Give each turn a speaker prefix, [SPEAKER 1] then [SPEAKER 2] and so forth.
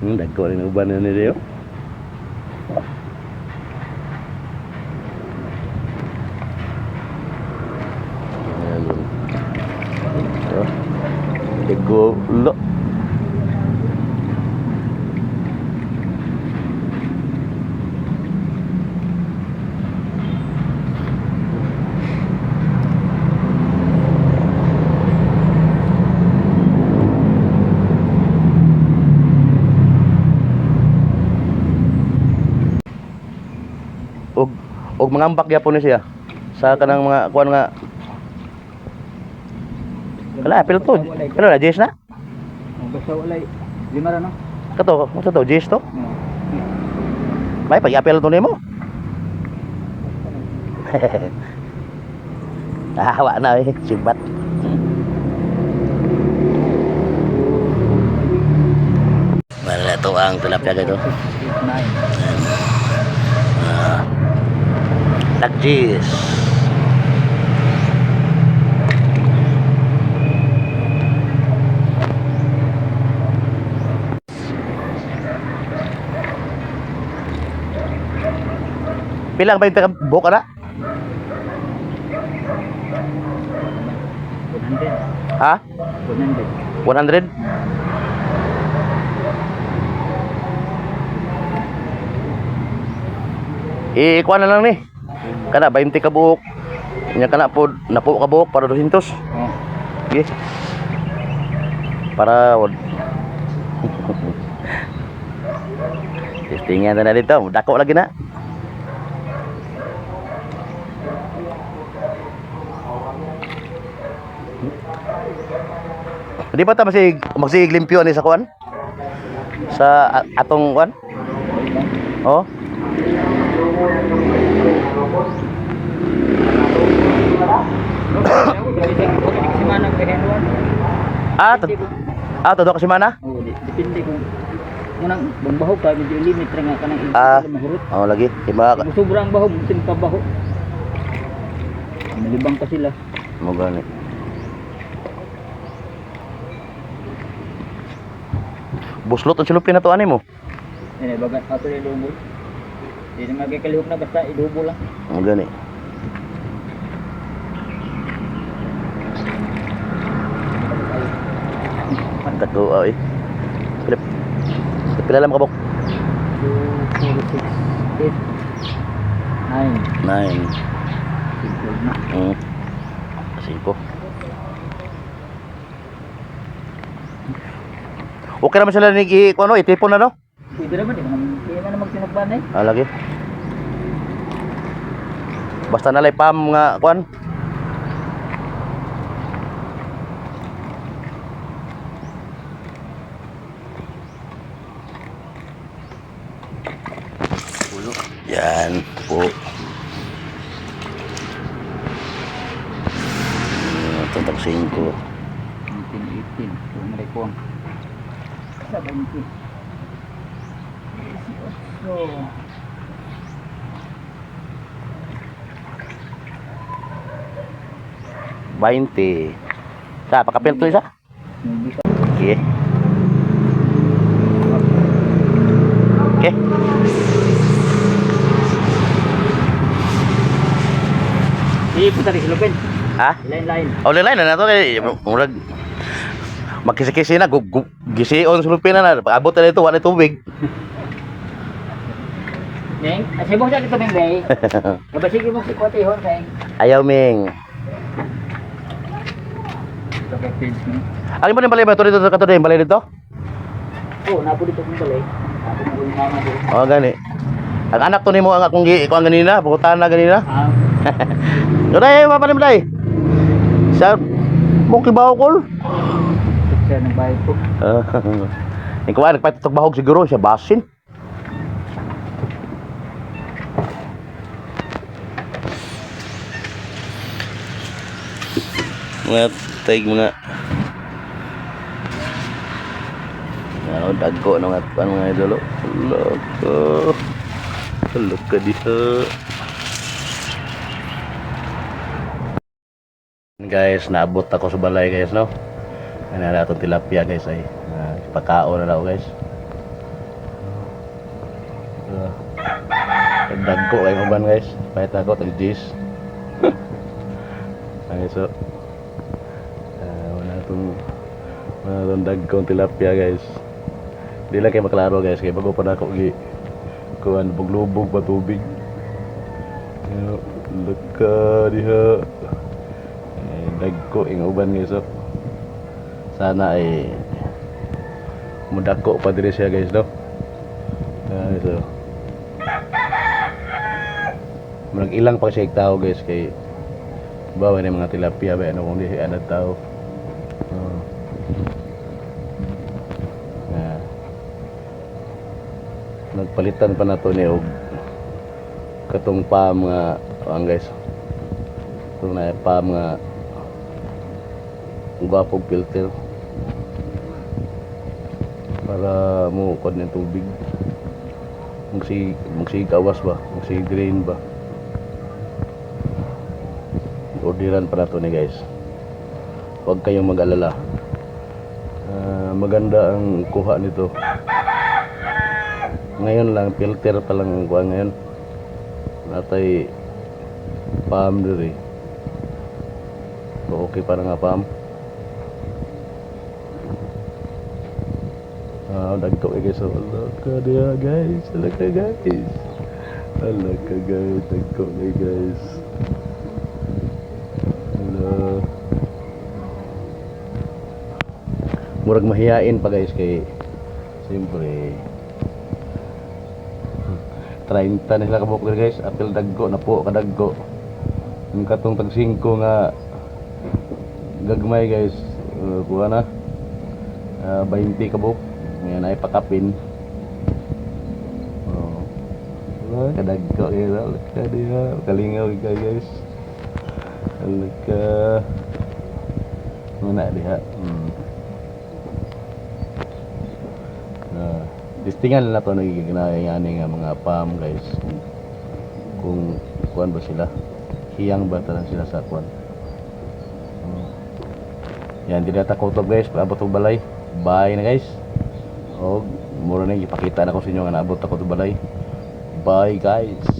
[SPEAKER 1] Dagko rin uban na nila yun. Gulo. Og mangambak gyapon ni siya sa kanang mga kuan nga wala apil to. Pero na Jess na.
[SPEAKER 2] Basta walay. Lima ra no?
[SPEAKER 1] Kato, mo to Jess to. May pag-apil to nimo. Hawa na eh, simbat. Wala to ang tilapia dito.
[SPEAKER 2] 9.
[SPEAKER 1] Nagjis. Pilang ba yung buka na?
[SPEAKER 2] 100.
[SPEAKER 1] Ha?
[SPEAKER 2] 100.
[SPEAKER 1] 100? Ikuha na lang ni. Kana 20 ka buok. Nya kana po napo ka buok para 200.
[SPEAKER 2] Oh.
[SPEAKER 1] Okay. Para wad. Testingan na dito. Dako lagi na. Di ba ta masig limpyo ni sa kuan? Sa atong kuan? Oh. Todo kasi mana?
[SPEAKER 2] Oh, depende kung munang bangbaho ka medyo limit ra nga kanang mahurot.
[SPEAKER 1] Oh lagi. Kima
[SPEAKER 2] Kung sobra ang baho, mutin pa baho. Malibang pa sila.
[SPEAKER 1] mo gani. Buslot ang silupin na to ani mo.
[SPEAKER 2] Ini bagat ato ni idubo. Di na magkalihok na basta idubo lang.
[SPEAKER 1] Mo gani. Dako ay. Pilip. Pila lang makabok.
[SPEAKER 2] 2, 4, 6, 8, 9.
[SPEAKER 1] 9.
[SPEAKER 2] Simple na.
[SPEAKER 1] Singko. Okay naman sila ni ano, itipon na no?
[SPEAKER 2] Pwede naman, hindi na magsinagban eh.
[SPEAKER 1] Lagi. Basta nalay pam nga kuan. Yan po. Tuntak 5.
[SPEAKER 2] 19, 18. Kung rekong. Sa 20.
[SPEAKER 1] 20. Sa pakapil to isa. Okay. Okay.
[SPEAKER 2] Hindi po tari silupin.
[SPEAKER 1] Ha?
[SPEAKER 2] Lain-lain.
[SPEAKER 1] Oh, lain na to kay murag magkisi-kisi na gision sulupin na paabot na ito wala tubig.
[SPEAKER 2] Neng, asay mo sa dito Ming Bay. Kabasigi mo si Kwatihon kay.
[SPEAKER 1] Ayaw Ming. Ano ba yung balay ba ito dito sa kato yung balay dito?
[SPEAKER 2] Oo, napo dito kong balay. Napo mo yung mama dito.
[SPEAKER 1] Oh, gani. Ang anak to nimo ang akong ikuan ganina, bukutan na ganina. Doray, mapalim day. Sa mong kibaw kol.
[SPEAKER 2] Siya ng bahay ko.
[SPEAKER 1] Ikuan nagpatutok bahog siguro siya basin. Mga taig mga dagko ng at mga idolo. Look ka dito. Guys, naabot ako sa balay guys, no? Ano na itong tilapia guys ay pagkaon na daw guys. Uh, Dagko kay uban guys. Pahit ako tag G's. Ay so wala tong dagkong tilapia guys. Di lang kayo maklaro guys kay bago pa na ako gi kuan buglubog pa tubig. Laka diha. Dagko ing uban guys so. Sana ay mudako pa diri siya guys no. So Murag ilang pa siya tao guys kay bawa ni mga tilapia ba ano kung di ana tao. Nagpalitan pa nato ni og katong pam nga ang guys. Itong na pam nga gwapong filter para mo kod ng tubig. Magsigawas ba? Magsi-drain ba? Orderan pa nato ni guys. Huwag kayong mag-alala. Maganda ang kuha nito. Ngayon lang, filter pa lang ang kuha ngayon. Natay palm diri. So, okay pa nga palm. Dagko guys. Alaka dia guys. Alaka guys. Alaka guys. Dagko guys. Hello. Murag mahiyain pa guys kay siyempre 30 nila kabuk guys. Apil dagko na po kadagko. Yung katong tag 5 nga gagmay guys. Kuha na 20 kabuk. Ngayon ay pakapin. Kadagko kayo. Alaka diha. Kalingaw ka guys. Alaka. Muna diha. Distingan na to nagiginayan nga mga palm guys. Kung kuan ba sila. Hiyang ba talang sila sa kuan. Yan, di na takotob guys. Paabot og balay. Bye na guys. O mura na ipakita na ko sa inyo nga naabot ako sa balay. Bye guys.